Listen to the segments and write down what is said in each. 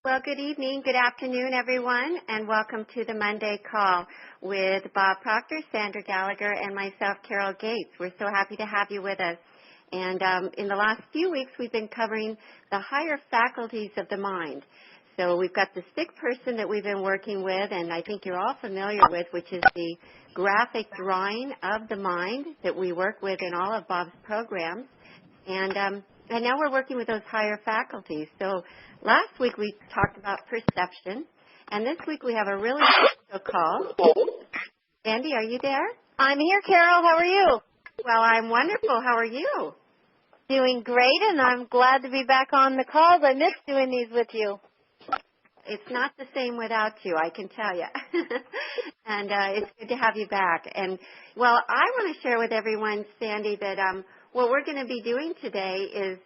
Well, good evening, good afternoon, everyone, and welcome to the Monday call with Bob Proctor, Sandra Gallagher, and myself, Carol Gates. We're so happy to have you with us. And in the last few weeks, we've been covering the higher faculties of the mind. So we've got the stick person that we've been working with, and I think you're all familiar with, which is the graphic drawing of the mind that we work with in all of Bob's programs. And now we're working with those higher faculties. So last week we talked about perception, and this week we have a really special call. Sandy, are you there? I'm here, Carol. How are you? Well, I'm wonderful. How are you? Doing great, and I'm glad to be back on the calls. I miss doing these with you. It's not the same without you, I can tell you. And it's good to have you back. And, well, I want to share with everyone, Sandy, that what we're going to be doing today is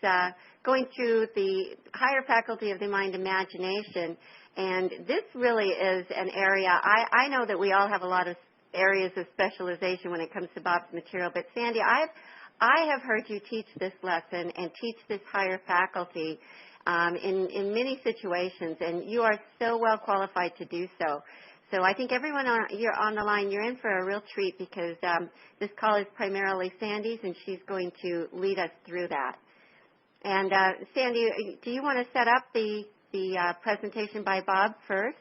going through the higher faculty of the mind, imagination. And this really is an area, I know that we all have a lot of areas of specialization when it comes to Bob's material, but Sandy, I have heard you teach this lesson and teach this higher faculty in many situations, and you are so well qualified to do so. So I think everyone you're on the line, you're in for a real treat because this call is primarily Sandy's, and she's going to lead us through that. And Sandy, do you want to set up the presentation by Bob first?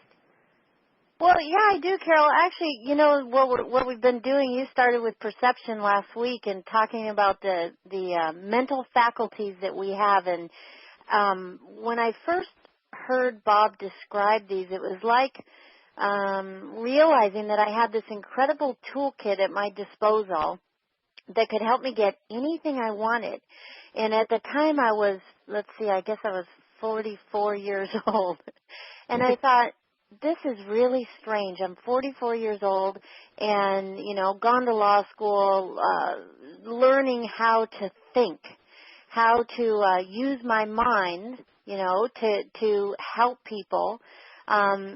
Well, yeah, I do, Carol. Actually, you know, what we've been doing, you started with perception last week and talking about the mental faculties that we have. And when I first heard Bob describe these, it was like realizing that I had this incredible toolkit at my disposal that could help me get anything I wanted. And at the time I was, I guess I was 44 years old. And I thought, this is really strange. I'm 44 years old and, you know, gone to law school, learning how to think, how to use my mind, you know, to help people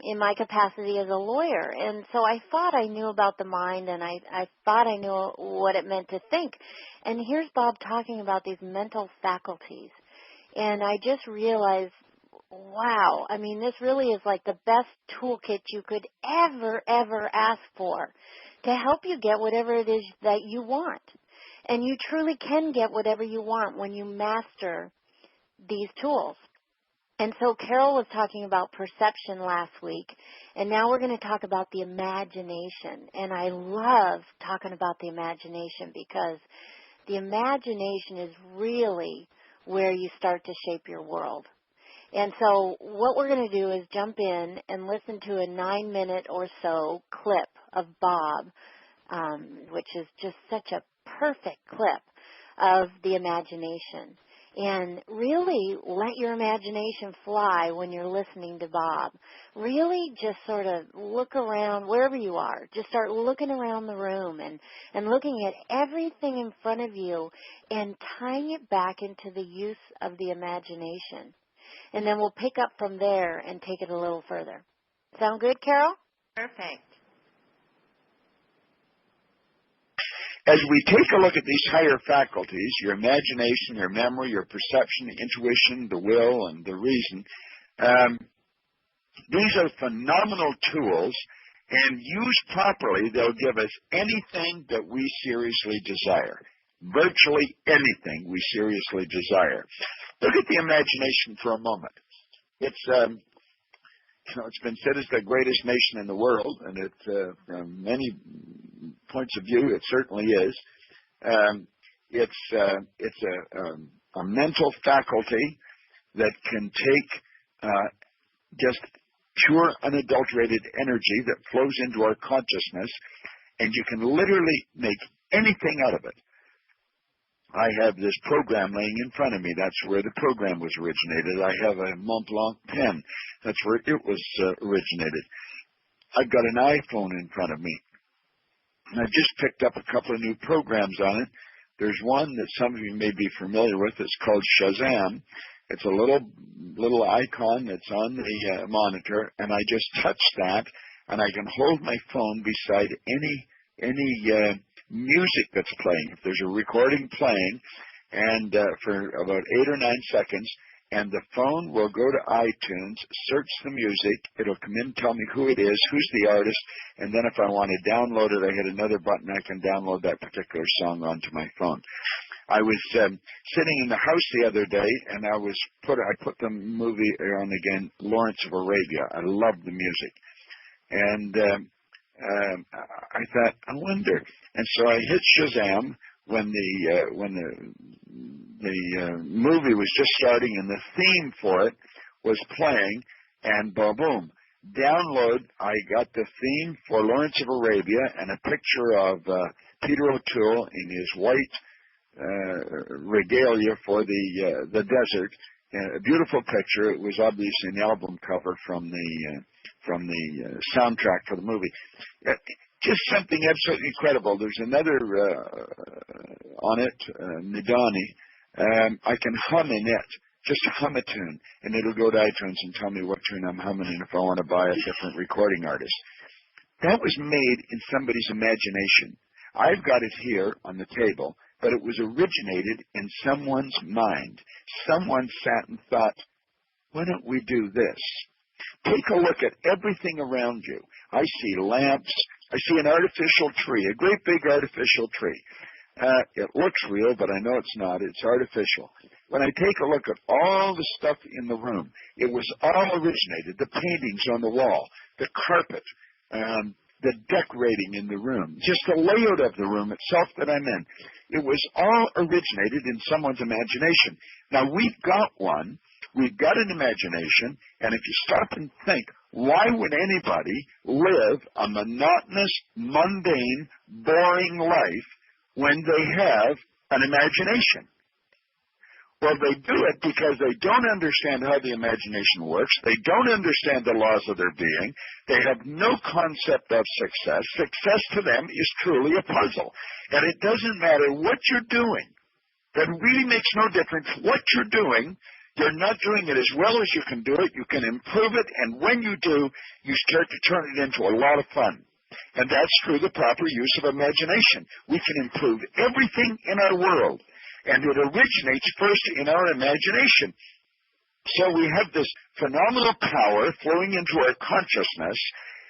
in my capacity as a lawyer. And so I thought I knew about the mind, and I thought I knew what it meant to think. And here's Bob talking about these mental faculties. And I just realized, wow, I mean, this really is like the best toolkit you could ever ask for to help you get whatever it is that you want. And you truly can get whatever you want when you master these tools. And so Carol was talking about perception last week, and now we're going to talk about the imagination. And I love talking about the imagination because the imagination is really where you start to shape your world. And so what we're going to do is jump in and listen to a 9-minute or so clip of Bob, which is just such a perfect clip of the imagination. And really let your imagination fly when you're listening to Bob. Really just sort of look around wherever you are. Just start looking around the room and looking at everything in front of you and tying it back into the use of the imagination. And then we'll pick up from there and take it a little further. Sound good, Carol? Perfect. As we take a look at these higher faculties, your imagination, your memory, your perception, the intuition, the will, and the reason, these are phenomenal tools, and used properly, they'll give us anything that we seriously desire. Virtually anything we seriously desire. Look at the imagination for a moment. It's it's been said it's the greatest nation in the world, and it's from many points of view, it certainly is. It's a mental faculty that can take just pure, unadulterated energy that flows into our consciousness, and you can literally make anything out of it. I have this program laying in front of me. That's where the program was originated. I have a Mont Blanc pen. That's where it was originated. I've got an iPhone in front of me. And I've just picked up a couple of new programs on it. There's one that some of you may be familiar with. It's called Shazam. It's a little icon that's on the monitor, and I just touch that, and I can hold my phone beside any music that's playing. If there's a recording playing, and for about 8 or 9 seconds, and the phone will go to iTunes, search the music, it'll come in, tell me who it is, who's the artist, and then if I want to download it, I hit another button, I can download that particular song onto my phone. I was sitting in the house the other day, and I put the movie on again, Lawrence of Arabia. I love the music. And I thought, I wonder. And so I hit Shazam when the movie was just starting and the theme for it was playing, and boom, download, I got the theme for Lawrence of Arabia and a picture of Peter O'Toole in his white regalia for the desert. A beautiful picture. It was obviously an album cover from the soundtrack for the movie. Just something absolutely incredible. There's another on it, Nidani. I can hum in it, just hum a tune, and it'll go to iTunes and tell me what tune I'm humming and if I want to buy a different recording artist. That was made in somebody's imagination. I've got it here on the table, but it was originated in someone's mind. Someone sat and thought, why don't we do this? Take a look at everything around you. I see lamps. I see an artificial tree, a great big artificial tree. It looks real, but I know it's not. It's artificial. When I take a look at all the stuff in the room, it was all originated. The paintings on the wall, the carpet, the decorating in the room, just the layout of the room itself that I'm in. It was all originated in someone's imagination. Now, we've got one. We've got an imagination, and if you stop and think, why would anybody live a monotonous, mundane, boring life when they have an imagination? Well, they do it because they don't understand how the imagination works. They don't understand the laws of their being. They have no concept of success. Success to them is truly a puzzle. And it doesn't matter what you're doing. That really makes no difference what you're doing. You're not doing it as well as you can do it. You can improve it, and when you do, you start to turn it into a lot of fun. And that's through the proper use of imagination. We can improve everything in our world, and it originates first in our imagination. So we have this phenomenal power flowing into our consciousness,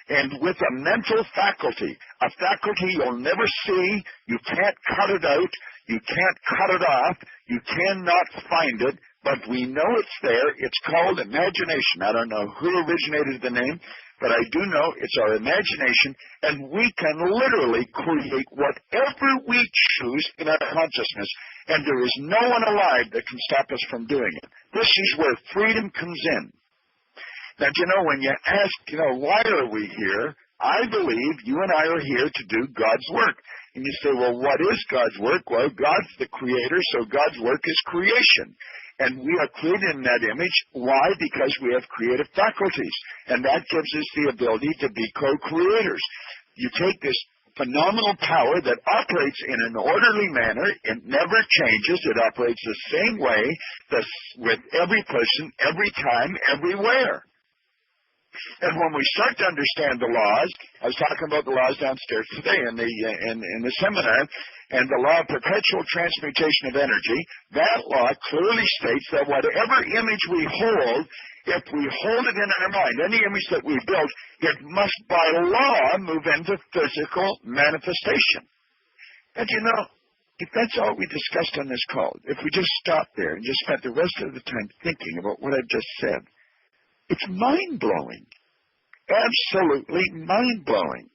and with a mental faculty, a faculty you'll never see, you can't cut it out, you can't cut it off, you cannot find it, but we know it's there. It's called imagination. I don't know who originated the name, but I do know it's our imagination, and we can literally create whatever we choose in our consciousness, and there is no one alive that can stop us from doing it. This is where freedom comes in. Now, when you ask, why are we here? I believe you and I are here to do God's work. And you say, well, what is God's work? Well, God's the creator, so God's work is creation. And we are created in that image. Why? Because we have creative faculties. And that gives us the ability to be co-creators. You take this phenomenal power that operates in an orderly manner. It never changes. It operates the same way with every person, every time, everywhere. And when we start to understand the laws, I was talking about the laws downstairs today in the seminar, and the law of perpetual transmutation of energy, that law clearly states that whatever image we hold, if we hold it in our mind, any image that we build, it must by law move into physical manifestation. And if that's all we discussed on this call, if we just stopped there and just spent the rest of the time thinking about what I've just said, it's mind-blowing. Absolutely mind-blowing.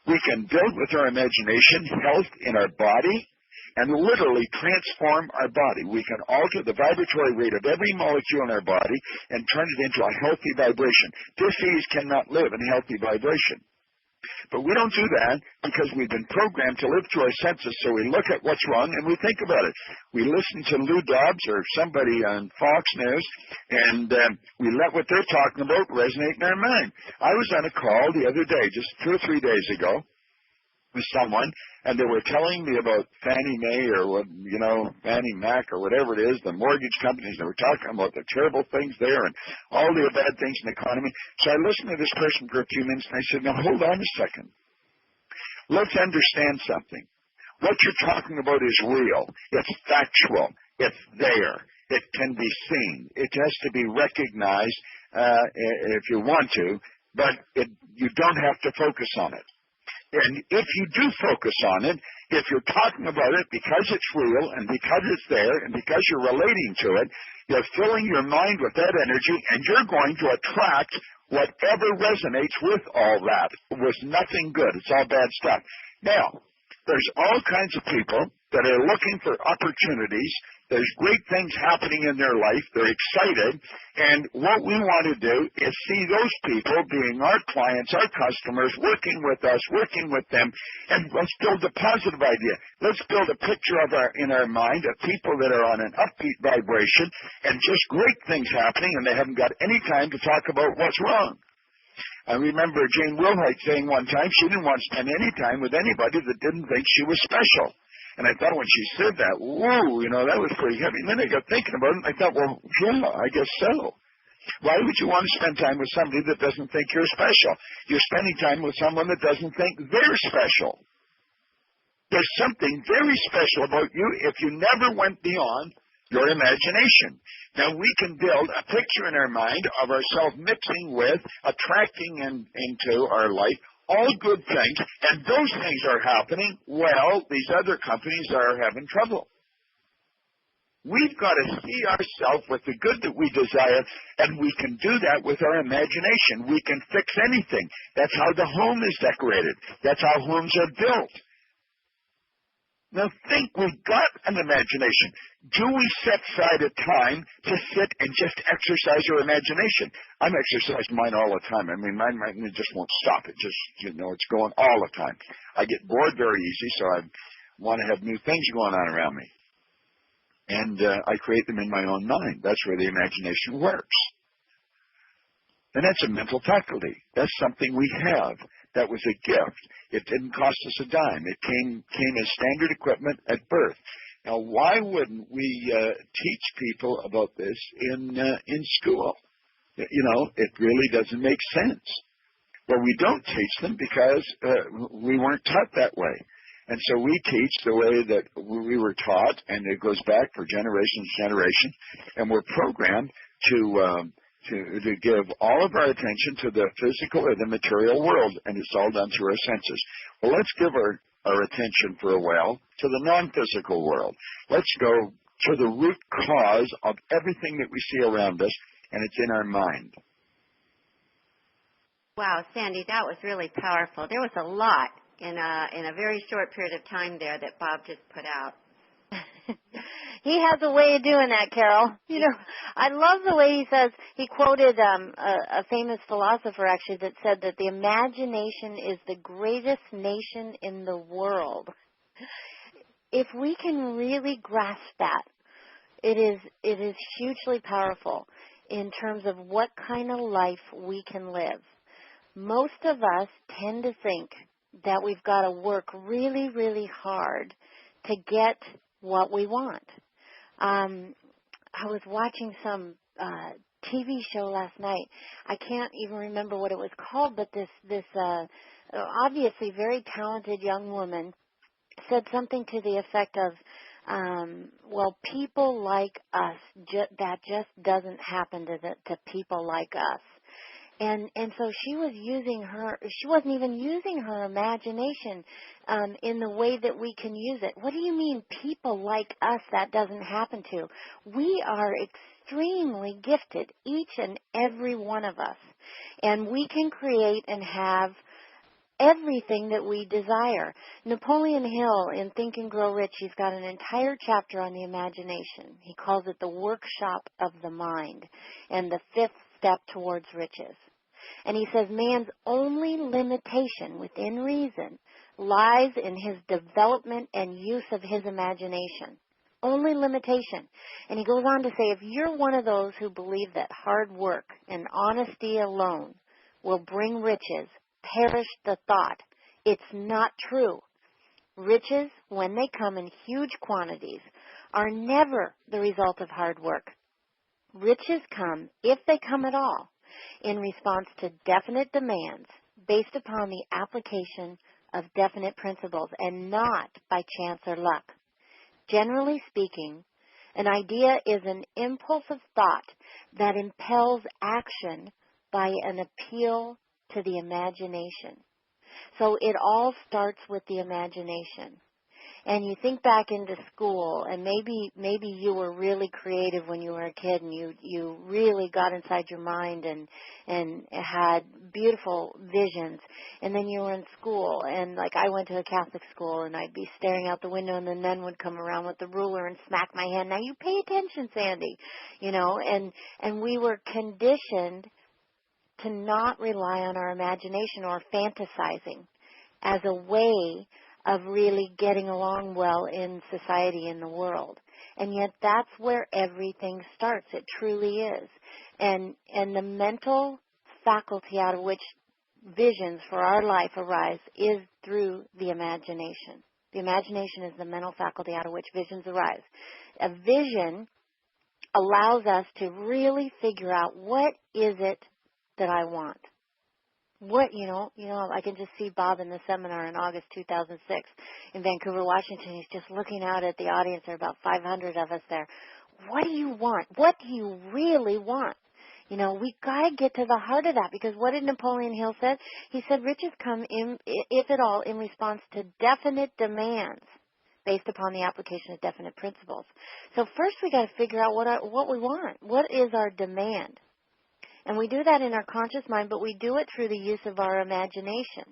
We can build with our imagination health in our body and literally transform our body. We can alter the vibratory rate of every molecule in our body and turn it into a healthy vibration. Disease cannot live in healthy vibration. But we don't do that because we've been programmed to live through our senses, so we look at what's wrong and we think about it. We listen to Lou Dobbs or somebody on Fox News, and we let what they're talking about resonate in our mind. I was on a call the other day, just 2 or 3 days ago, with someone, and they were telling me about Fannie Mae or Fannie Mac or whatever it is, the mortgage companies. They were talking about the terrible things there and all the bad things in the economy. So I listened to this person for a few minutes, and I said, now hold on a second. Let's understand something. What you're talking about is real. It's factual. It's there. It can be seen. It has to be recognized if you want to, but you don't have to focus on it. And if you do focus on it, if you're talking about it because it's real and because it's there and because you're relating to it, you're filling your mind with that energy and you're going to attract whatever resonates with all that. It was nothing good. It's all bad stuff. Now, there's all kinds of people that are looking for opportunities. There's great things happening in their life. They're excited. And what we want to do is see those people being our clients, our customers, working with us, working with them, and let's build a positive idea. Let's build a picture in our mind of people that are on an upbeat vibration and just great things happening, and they haven't got any time to talk about what's wrong. I remember Jane Wilhite saying one time she didn't want to spend any time with anybody that didn't think she was special. And I thought when she said that, whoa, that was pretty heavy. And then I got thinking about it, and I thought, well, yeah, I guess so. Why would you want to spend time with somebody that doesn't think you're special? You're spending time with someone that doesn't think they're special. There's something very special about you if you never went beyond your imagination. Now, we can build a picture in our mind of ourselves mixing with, attracting into our life all good things, and those things are happening. Well, these other companies are having trouble. We've got to see ourselves with the good that we desire, and we can do that with our imagination. We can fix anything. That's how the home is decorated. That's how homes are built. Now think, we've got an imagination. Do we set aside a time to sit and just exercise your imagination? I'm exercising mine all the time. I mean, mine just won't stop. It just, it's going all the time. I get bored very easy, so I want to have new things going on around me. And I create them in my own mind. That's where the imagination works. And that's a mental faculty. That's something we have. That was a gift. It didn't cost us a dime. It came as standard equipment at birth. Now, why wouldn't we teach people about this in school? It really doesn't make sense. Well, we don't teach them because we weren't taught that way. And so we teach the way that we were taught, and it goes back for generation to generation, and we're programmed to give all of our attention to the physical or the material world, and it's all done through our senses. Well, let's give our attention for a while to the non-physical world. Let's go to the root cause of everything that we see around us, and it's in our mind. Wow, Sandy, that was really powerful. There was a lot in a very short period of time there that Bob just put out. He has a way of doing that, Carol. I love the way he says, he quoted a famous philosopher actually that said that the imagination is the greatest nation in the world. If we can really grasp that, it is hugely powerful in terms of what kind of life we can live. Most of us tend to think that we've got to work really, really hard to get what we want. I was watching some TV show last night. I can't even remember what it was called, but this obviously very talented young woman said something to the effect of, well, people like us, that just doesn't happen to people like us. And so she wasn't even using her imagination in the way that we can use it. What do you mean people like us that doesn't happen to? We are extremely gifted, each and every one of us. And we can create and have everything that we desire. Napoleon Hill in Think and Grow Rich, he's got an entire chapter on the imagination. He calls it the workshop of the mind and the fifth step towards riches. And he says man's only limitation within reason lies in his development and use of his imagination. Only limitation. And he goes on to say, if you're one of those who believe that hard work and honesty alone will bring riches, perish the thought. It's not true. Riches, when they come in huge quantities, are never the result of hard work. Riches come, if they come at all, in response to definite demands based upon the application of definite principles and not by chance or luck. Generally speaking, An idea is an impulse of thought that impels action by an appeal to the imagination. So it all starts with the imagination. And you think back into school, and maybe you were really creative when you were a kid, and you really got inside your mind and had beautiful visions. And then you were in school, and like I went to a Catholic school, and I'd be staring out the window, and the nun would come around with the ruler and smack my hand. Now you pay attention, Sandy, and we were conditioned to not rely on our imagination or fantasizing as a way of really getting along well in society, in the world. And yet that's where everything starts. It truly is. And the mental faculty out of which visions for our life arise is through the imagination. The imagination is the mental faculty out of which visions arise. A vision allows us to really figure out, what is it that I want? What, I can just see Bob in the seminar in August 2006 in Vancouver, Washington. He's just looking out at the audience. There are about 500 of us there. What do you want? What do you really want? We got to get to the heart of that, because what did Napoleon Hill say? He said riches come, in, if at all, in response to definite demands based upon the application of definite principles. So first we got to figure out what we want. What is our demand? And we do that in our conscious mind, but we do it through the use of our imagination.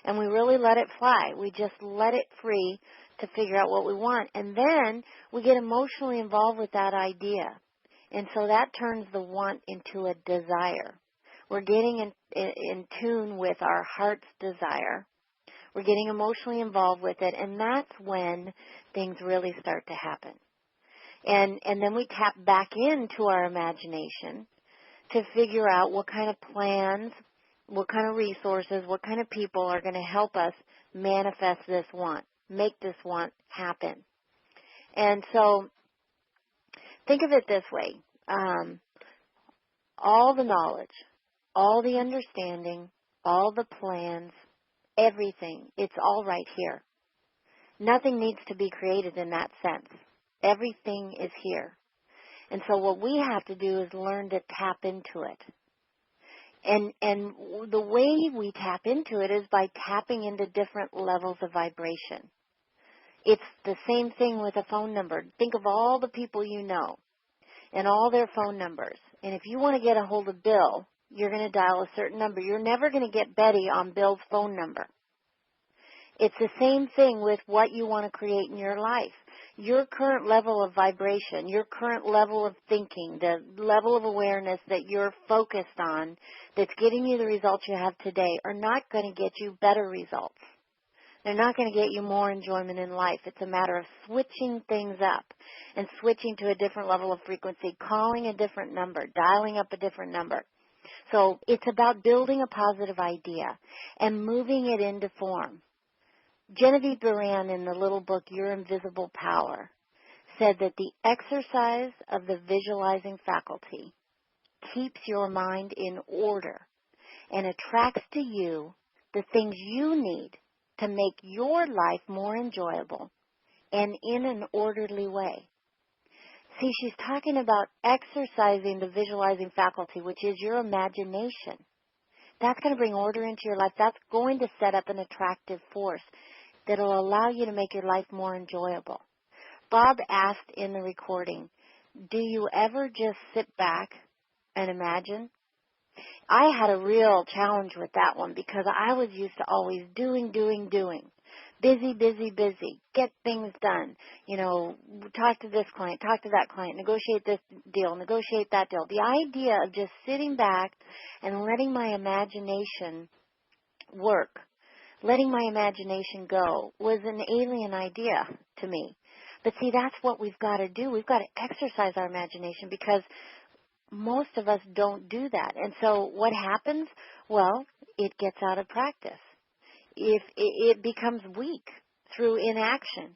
And we really let it fly. We just let it free to figure out what we want. And then we get emotionally involved with that idea. And so that turns the want into a desire. We're getting in tune with our heart's desire. We're getting emotionally involved with it. And that's when things really start to happen. And then we tap back into our imagination to figure out what kind of plans, what kind of resources, what kind of people are going to help us manifest this want, make this want happen. And so think of it this way. All the knowledge, all the understanding, all the plans, everything, it's all right here. Nothing needs to be created in that sense. Everything is here. And so what we have to do is learn to tap into it. And the way we tap into it is by tapping into different levels of vibration. It's the same thing with a phone number. Think of all the people you know and all their phone numbers. And if you want to get a hold of Bill, you're going to dial a certain number. You're never going to get Betty on Bill's phone number. It's the same thing with what you want to create in your life. Your current level of vibration, your current level of thinking, the level of awareness that you're focused on that's getting you the results you have today are not going to get you better results. They're not going to get you more enjoyment in life. It's a matter of switching things up and switching to a different level of frequency, calling a different number, dialing up a different number. So it's about building a positive idea and moving it into form. Genevieve Duran, in the little book, Your Invisible Power, said that the exercise of the visualizing faculty keeps your mind in order and attracts to you the things you need to make your life more enjoyable and in an orderly way. See, she's talking about exercising the visualizing faculty, which is your imagination. That's going to bring order into your life. That's going to set up an attractive force that will allow you to make your life more enjoyable. Bob asked in the recording, do you ever just sit back and imagine? I had a real challenge with that one because I was used to always doing. Busy. Get things done. Talk to this client, talk to that client, negotiate this deal, negotiate that deal. The idea of just sitting back and letting my imagination work, letting my imagination go, was an alien idea to me. But see, that's what we've got to do. We've got to exercise our imagination because most of us don't do that. And so what happens? Well, it gets out of practice. If it becomes weak through inaction,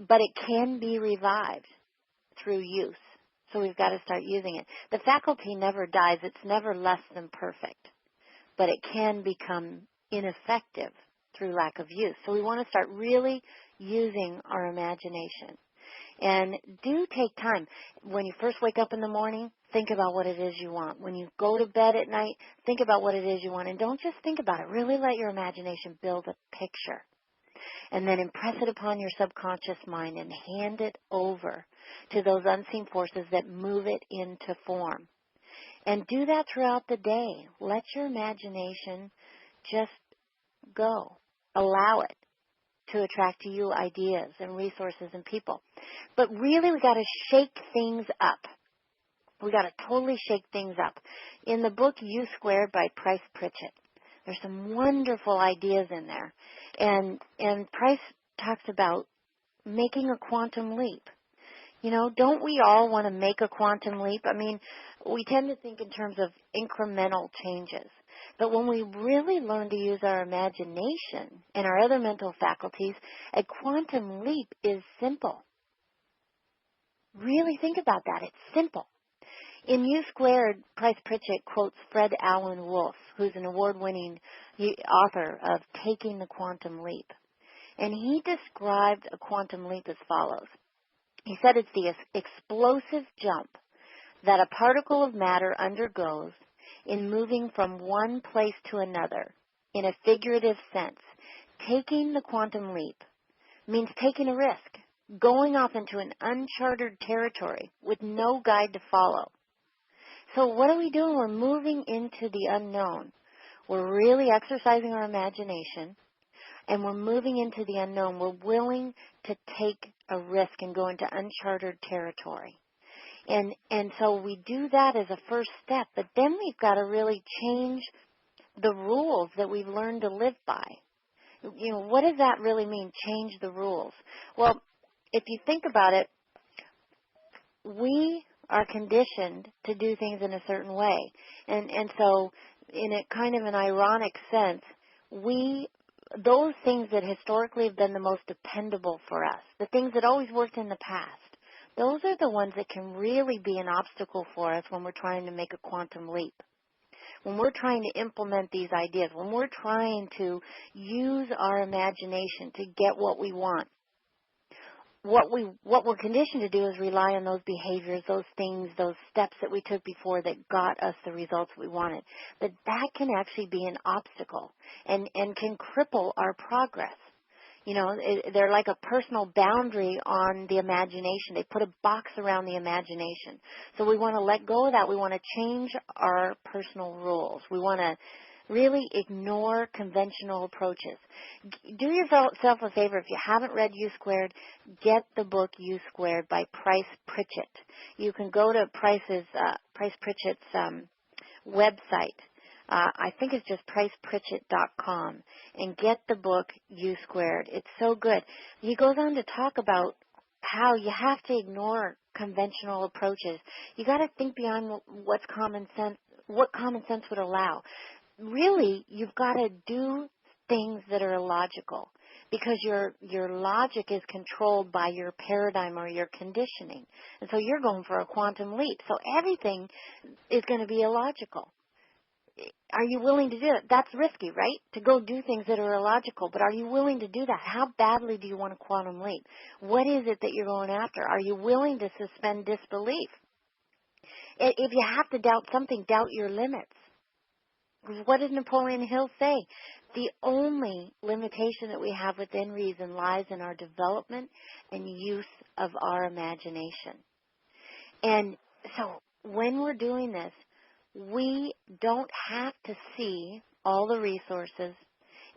but it can be revived through use. So we've got to start using it. The faculty never dies. It's never less than perfect, but it can become ineffective through lack of use. So we want to start really using our imagination. And do take time. When you first wake up in the morning, think about what it is you want. When you go to bed at night, think about what it is you want. And don't just think about it. Really let your imagination build a picture. And then impress it upon your subconscious mind and hand it over to those unseen forces that move it into form. And do that throughout the day. Let your imagination just go. Allow it to attract to you ideas and resources and people. But really, we got to shake things up. We got to totally shake things up. In the book U Squared by Price Pritchett, there's some wonderful ideas in there. And Price talks about making a quantum leap. You know, don't we all want to make a quantum leap? I mean, we tend to think in terms of incremental changes. But when we really learn to use our imagination and our other mental faculties, a quantum leap is simple. Really think about that. It's simple. In U Squared, Price Pritchett quotes Fred Allen Wolf, who's an award-winning author of Taking the Quantum Leap. And he described a quantum leap as follows. He said it's the explosive jump that a particle of matter undergoes in moving from one place to another in a figurative sense. Taking the quantum leap means taking a risk, going off into an uncharted territory with no guide to follow. So what are we doing? We're moving into the unknown. We're really exercising our imagination, and we're moving into the unknown. We're willing to take a risk and go into uncharted territory. And so we do that as a first step, but then we've got to really change the rules that we've learned to live by. You know, what does that really mean, change the rules? Well, if you think about it, we are conditioned to do things in a certain way. And so in a kind of an ironic sense, those things that historically have been the most dependable for us, the things that always worked in the past, those are the ones that can really be an obstacle for us when we're trying to make a quantum leap. When we're trying to implement these ideas, when we're trying to use our imagination to get what we want, what we're conditioned to do is rely on those behaviors, those things, those steps that we took before that got us the results we wanted. But that can actually be an obstacle and can cripple our progress. You know, they're like a personal boundary on the imagination. They put a box around the imagination. So we want to let go of that. We want to change our personal rules. We want to really ignore conventional approaches. Do yourself a favor. If you haven't read U Squared, get the book U Squared by Price Pritchett. You can go to Price Pritchett's website. I think it's just pricepritchett.com, and get the book U Squared. It's so good. He goes on to talk about how you have to ignore conventional approaches. You got to think beyond what common sense would allow. Really, you've got to do things that are illogical because your logic is controlled by your paradigm or your conditioning. And so you're going for a quantum leap. So everything is going to be illogical. Are you willing to do it? That's risky, right? To go do things that are illogical, but are you willing to do that? How badly do you want a quantum leap? What is it that you're going after? Are you willing to suspend disbelief? If you have to doubt something, doubt your limits. What did Napoleon Hill say? The only limitation that we have within reason lies in our development and use of our imagination. And so when we're doing this, we don't have to see all the resources,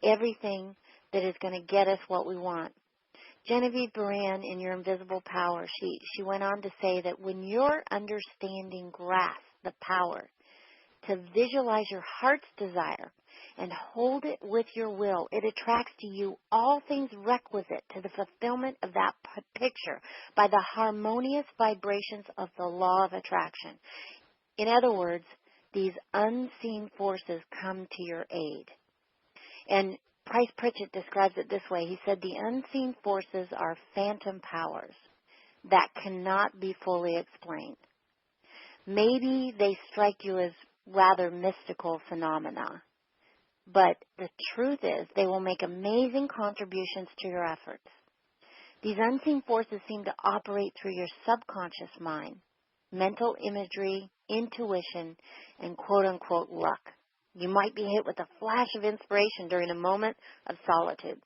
everything that is going to get us what we want. Genevieve Beran, in Your Invisible Power, she went on to say that when your understanding grasps the power to visualize your heart's desire and hold it with your will, it attracts to you all things requisite to the fulfillment of that picture by the harmonious vibrations of the law of attraction. In other words, these unseen forces come to your aid. And Price Pritchett describes it this way. He said, the unseen forces are phantom powers that cannot be fully explained. Maybe they strike you as rather mystical phenomena, but the truth is they will make amazing contributions to your efforts. These unseen forces seem to operate through your subconscious mind, mental imagery, intuition, and quote-unquote luck. You might be hit with a flash of inspiration during a moment of solitude.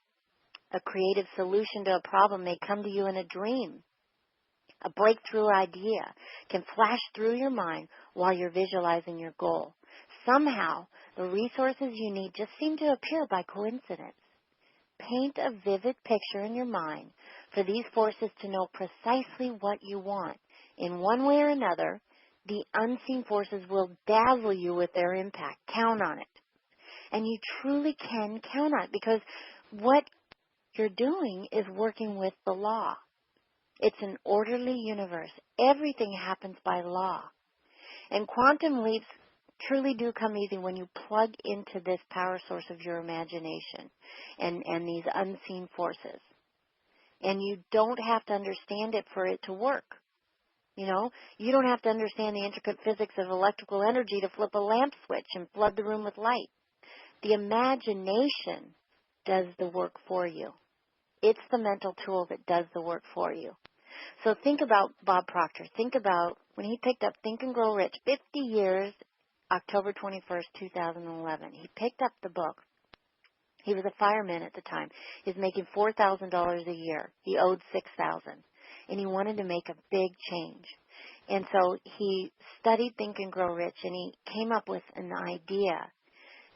A creative solution to a problem may come to you in a dream. A breakthrough idea can flash through your mind while you're visualizing your goal. Somehow, the resources you need just seem to appear by coincidence. Paint a vivid picture in your mind for these forces to know precisely what you want. In one way or another, the unseen forces will dazzle you with their impact. Count on it. And you truly can count on it because what you're doing is working with the law. It's an orderly universe. Everything happens by law. And quantum leaps truly do come easy when you plug into this power source of your imagination and these unseen forces. And you don't have to understand it for it to work. You know, you don't have to understand the intricate physics of electrical energy to flip a lamp switch and flood the room with light. The imagination does the work for you. It's the mental tool that does the work for you. So think about Bob Proctor. Think about when he picked up Think and Grow Rich, 50 years, October 21st, 2011. He picked up the book. He was a fireman at the time. He was making $4,000 a year. He owed $6,000. And he wanted to make a big change. And so he studied Think and Grow Rich, and he came up with an idea.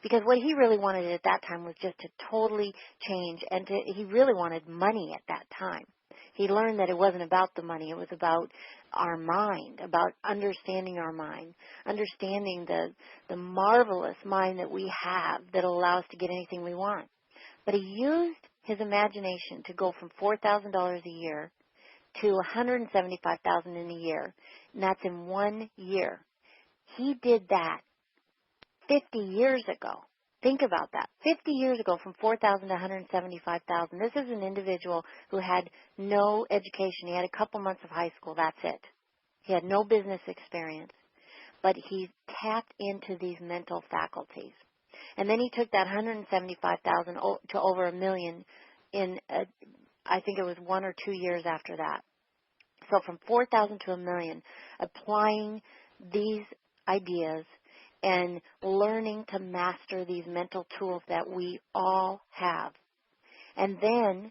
Because what he really wanted at that time was just to totally change, and he really wanted money at that time. He learned that it wasn't about the money. It was about our mind, about understanding our mind, understanding the marvelous mind that we have that will allow us to get anything we want. But he used his imagination to go from $4,000 a year to $175,000 in a year, and that's in 1 year. He did that 50 years ago. Think about that. 50 years ago, from $4,000 to $175,000. This is an individual who had no education. He had a couple months of high school. That's it. He had no business experience. But he tapped into these mental faculties. And then he took that $175,000 to over $1 million in, I think it was 1 or 2 years after that. So from $4,000 to $1 million, applying these ideas and learning to master these mental tools that we all have. And then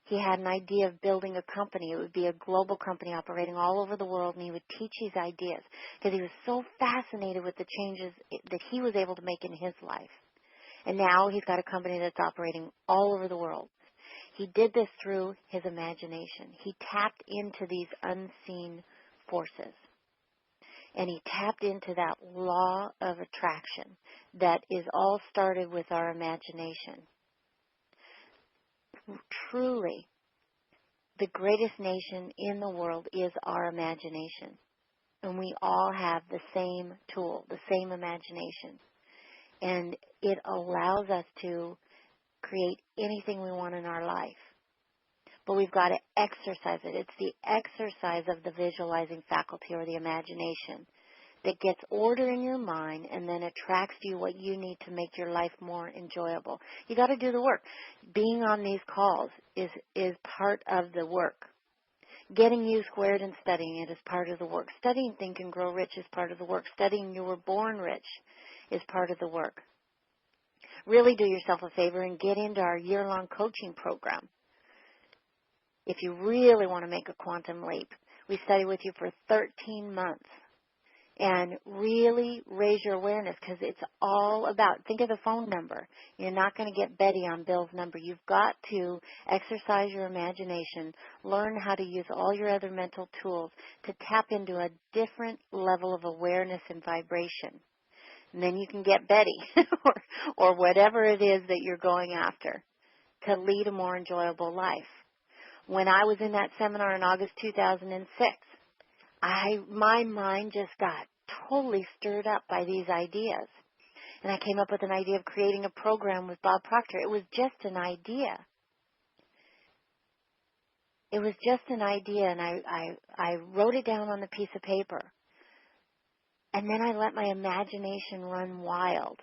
he had an idea of building a company. It would be a global company operating all over the world, and he would teach these ideas because he was so fascinated with the changes that he was able to make in his life. And now he's got a company that's operating all over the world. He did this through his imagination. He tapped into these unseen forces. And he tapped into that law of attraction that is all started with our imagination. Truly, the greatest nation in the world is our imagination. And we all have the same tool, the same imagination. And it allows us to create anything we want in our life. But we've got to exercise it. It's the exercise of the visualizing faculty or the imagination that gets order in your mind and then attracts to you what you need to make your life more enjoyable. You got to do the work. Being on these calls is part of the work. Getting U squared and studying it is part of the work. Studying Think and Grow Rich is part of the work. Studying You Were Born Rich is part of the work. Really do yourself a favor and get into our year-long coaching program. If you really want to make a quantum leap, we study with you for 13 months and really raise your awareness because it's all about, think of the phone number. You're not going to get Betty on Bill's number. You've got to exercise your imagination, learn how to use all your other mental tools to tap into a different level of awareness and vibration. And then you can get Betty or whatever it is that you're going after to lead a more enjoyable life. When I was in that seminar in August 2006, my mind just got totally stirred up by these ideas. And I came up with an idea of creating a program with Bob Proctor. It was just an idea. It was just an idea, and I wrote it down on a piece of paper. And then I let my imagination run wild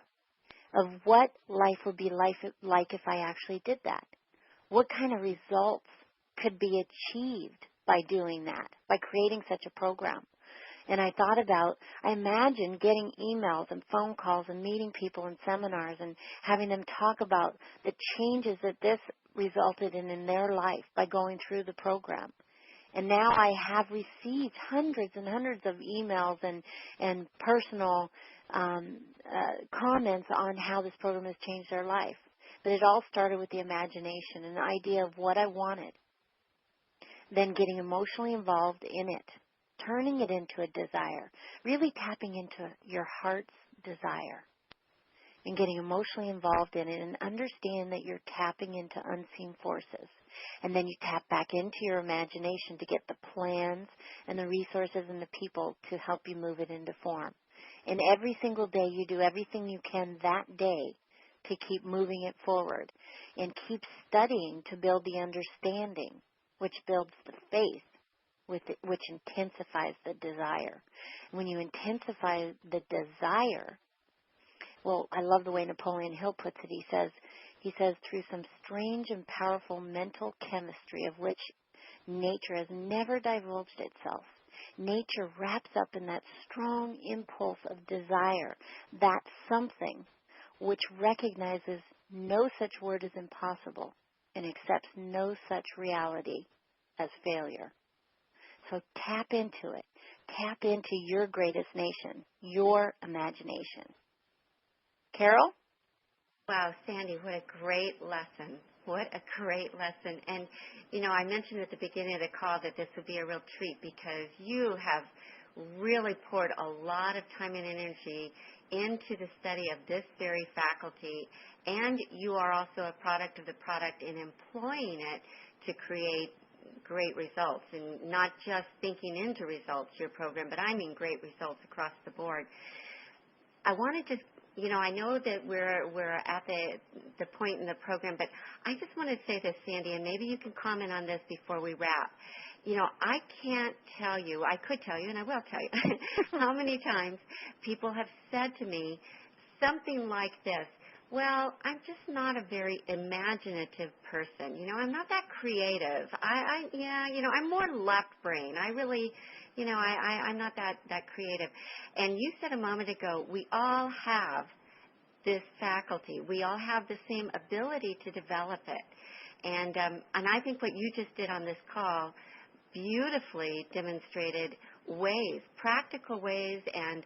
of what life would be like if I actually did that. What kind of results could be achieved by doing that, by creating such a program. And I imagine getting emails and phone calls and meeting people in seminars and having them talk about the changes that this resulted in their life by going through the program. And now I have received hundreds and hundreds of emails and personal comments on how this program has changed their life. But it all started with the imagination and the idea of what I wanted, then getting emotionally involved in it, turning it into a desire, really tapping into your heart's desire and getting emotionally involved in it and understand that you're tapping into unseen forces. And then you tap back into your imagination to get the plans and the resources and the people to help you move it into form. And every single day you do everything you can that day to keep moving it forward and keep studying to build the understanding, which builds the faith, which intensifies the desire. When you intensify the desire, well, I love the way Napoleon Hill puts it. He says, through some strange and powerful mental chemistry of which nature has never divulged itself, nature wraps up in that strong impulse of desire, that something which recognizes no such word as impossible and accepts no such reality as failure. So tap into it. Tap into your greatest nation, your imagination. Carol? Wow, Sandy, what a great lesson. What a great lesson. And, I mentioned at the beginning of the call that this would be a real treat because you have really poured a lot of time and energy into the study of this very faculty, and you are also a product of the product in employing it to create great results, and not just thinking into results, your program, but I mean great results across the board. I want to just, I know that we're at the point in the program, but I just want to say this, Sandy, and maybe you can comment on this before we wrap. I can't tell you, I could tell you, and I will tell you, how many times people have said to me something like this: well, I'm just not a very imaginative person. I'm not that creative. I'm more left brain. I really, I'm not that creative. And you said a moment ago, we all have this faculty. We all have the same ability to develop it. And I think what you just did on this call beautifully demonstrated ways, practical ways, and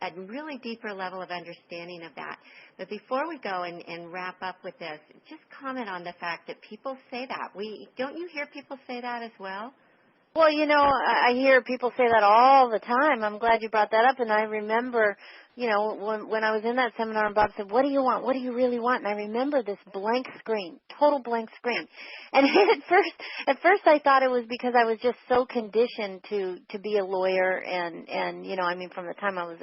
a really deeper level of understanding of that. But before we go and wrap up with this, just comment on the fact that people say that. Don't you hear people say that as well? Well, I hear people say that all the time. I'm glad you brought that up. And I remember, when I was in that seminar and Bob said, what do you want? What do you really want? And I remember this blank screen, total blank screen. And at first I thought it was because I was just so conditioned to be a lawyer. And from the time I was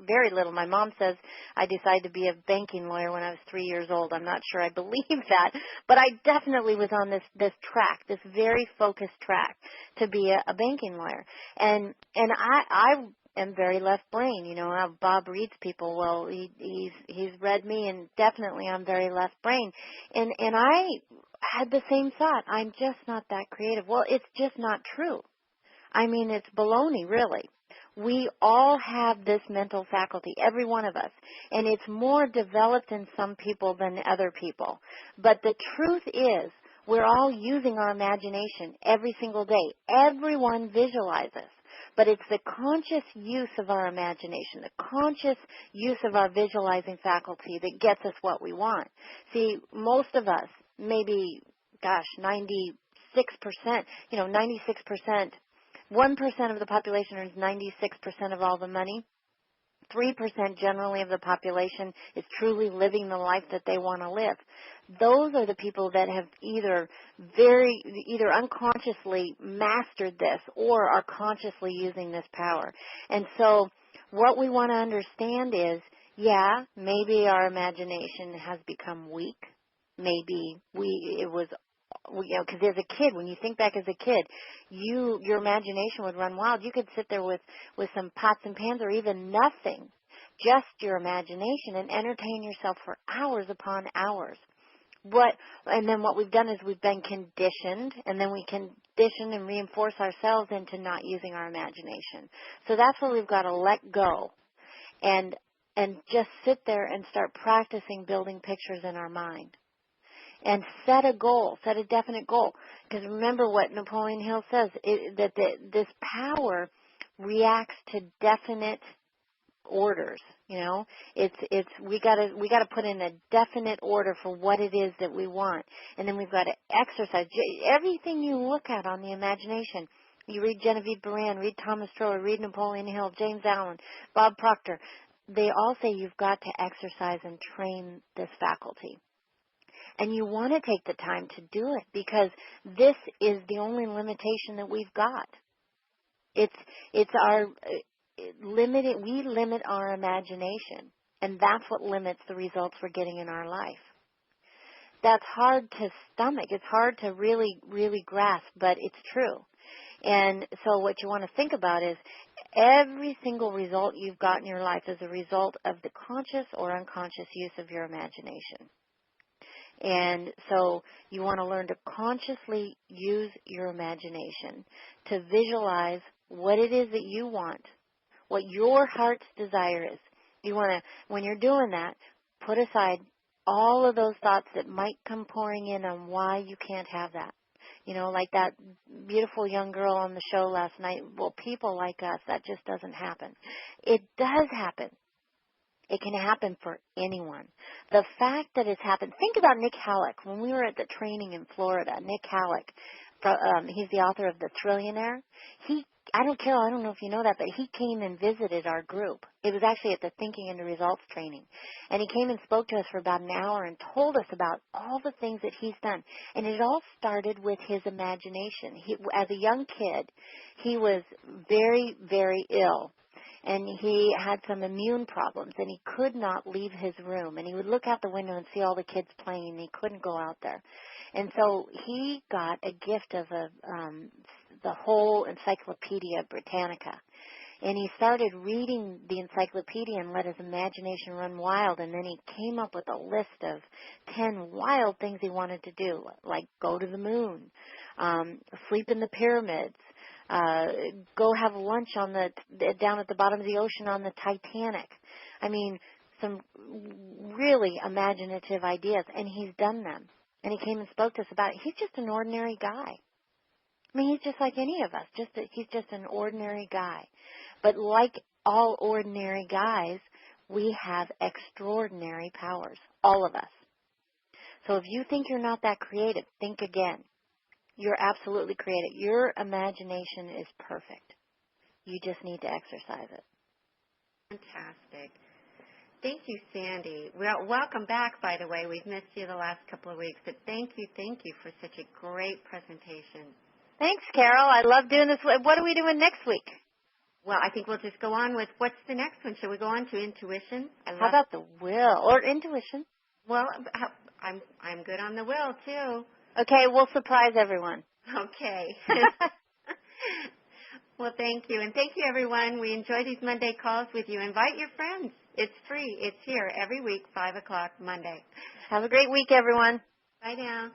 very little, my mom says I decided to be a banking lawyer when I was 3 years old. I'm not sure I believe that, but I definitely was on this track, this very focused track to be a banking lawyer. And I am very left brain. How Bob reads people. Well, he's read me, and definitely I'm very left brain. And I had the same thought. I'm just not that creative. Well, it's just not true. It's baloney, really. We all have this mental faculty, every one of us, and it's more developed in some people than other people. But the truth is, we're all using our imagination every single day. Everyone visualizes. But it's the conscious use of our imagination, the conscious use of our visualizing faculty that gets us what we want. See, most of us, maybe, 96%, 96%, 1% of the population earns 96% of all the money. 3% generally of the population is truly living the life that they want to live. Those are the people that have either unconsciously mastered this or are consciously using this power. And so what we want to understand is, maybe our imagination has become weak. Maybe because as a kid, when you think back as a kid, your imagination would run wild. You could sit there with some pots and pans or even nothing, just your imagination, and entertain yourself for hours upon hours. And then what we've done is we've been conditioned, and then we condition and reinforce ourselves into not using our imagination. So that's where we've got to let go and just sit there and start practicing building pictures in our mind. And set a goal, set a definite goal. Because remember what Napoleon Hill says, this power reacts to definite orders. We gotta put in a definite order for what it is that we want, and then we've got to exercise everything you look at on the imagination. You read Genevieve Beran, read Thomas Stroller, read Napoleon Hill, James Allen, Bob Proctor. They all say you've got to exercise and train this faculty. And you want to take the time to do it because this is the only limitation that we've got. It's our limited. We limit our imagination, and that's what limits the results we're getting in our life. That's hard to stomach. It's hard to really, really grasp, but it's true. And so what you want to think about is every single result you've got in your life is a result of the conscious or unconscious use of your imagination. And so you want to learn to consciously use your imagination to visualize what it is that you want, what your heart's desire is. You want to, when you're doing that, put aside all of those thoughts that might come pouring in on why you can't have that. Like that beautiful young girl on the show last night. Well, people like us, that just doesn't happen. It does happen. It can happen for anyone. The fact that it's happened, think about Nick Halleck. When we were at the training in Florida, Nick Halleck, he's the author of The Trillionaire. I don't know if you know that, but he came and visited our group. It was actually at the Thinking into Results training. And he came and spoke to us for about an hour and told us about all the things that he's done. And it all started with his imagination. As a young kid, he was very, very ill. And he had some immune problems, and he could not leave his room. And he would look out the window and see all the kids playing, and he couldn't go out there. And so he got a gift of the whole Encyclopedia Britannica. And he started reading the encyclopedia and let his imagination run wild. And then he came up with a list of 10 wild things he wanted to do, like go to the moon, sleep in the pyramids, go have lunch down at the bottom of the ocean on the Titanic. I mean, some really imaginative ideas, and he's done them. And he came and spoke to us about it. He's just an ordinary guy. I mean, he's just like any of us. He's just an ordinary guy. But like all ordinary guys, we have extraordinary powers, all of us. So if you think you're not that creative, think again. You're absolutely creative. Your imagination is perfect. You just need to exercise it. Fantastic. Thank you, Sandy. Well, welcome back, by the way. We've missed you the last couple of weeks, but thank you for such a great presentation. Thanks, Carol. I love doing this. What are we doing next week? Well, I think we'll just go on with what's the next one. Shall we go on to intuition? How about the will or intuition? Well, I'm good on the will, too. Okay, we'll surprise everyone. Okay. Well, thank you. And thank you, everyone. We enjoy these Monday calls with you. Invite your friends. It's free. It's here every week, 5 o'clock Monday. Have a great week, everyone. Bye now.